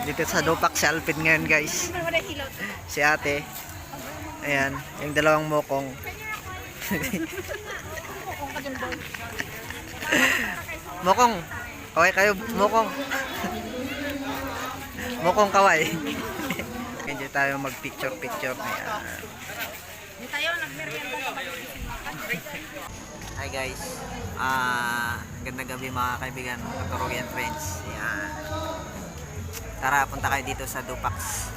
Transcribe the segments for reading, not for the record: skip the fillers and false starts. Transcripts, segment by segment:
Dito sa Dupac si Alpin ngayon guys. Si ate. Ayan, yung dalawang mokong. Mokong. Okay kayo, mokong. Mokong kaway. Hindi tayo mag-picture-picture. Ayan. Hi guys. Gandang gabi mga kaibigan, Katuroyan friends. Ayan. Tara, punta kayo dito sa Dupax.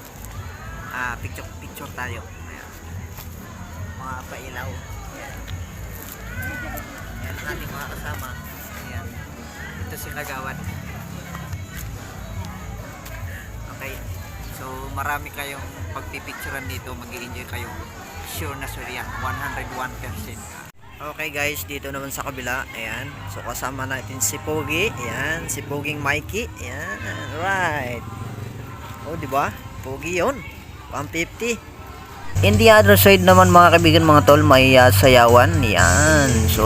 Picture tayo. Ayan. Mga pailaw. Ayan. Ayan ang ating mga kasama. Ayan. Ito si Kagawad. Okay. So, marami kayong pagpipicturean dito. Mag-i-enjoy kayo. Sure na sure yan. 101%. Okay guys, dito naman sa kabila. Ayan. So, kasama natin si Pogi. Ayan. Si Poging Mikey. Ayan. Right. Oh, di ba? Pogi yun. 150. In the other side naman mga kaibigan, mga tol, may sayawan. Yan. So,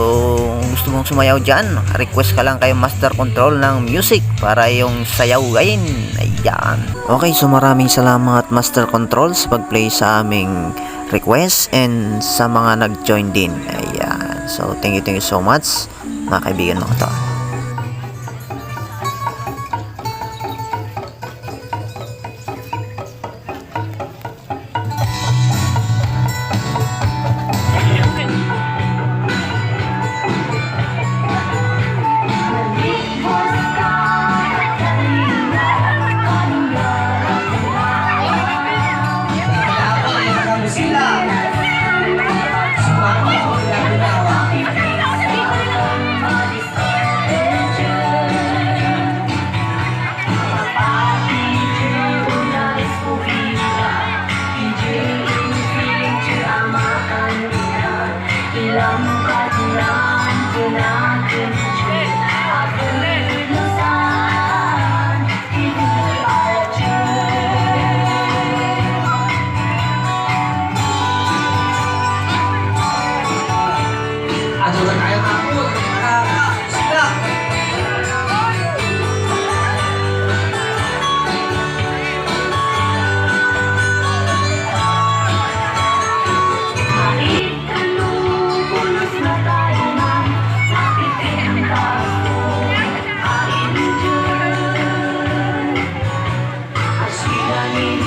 gusto mong sumayaw dyan, request ka lang kay Master Control ng music para yung sayaw gayin. Ayan. Okay, so maraming salamat Master Control sa pag-play sa aming request and sa mga nag-join din. Ayan. So, thank you so much mga kaibigan, mga tol.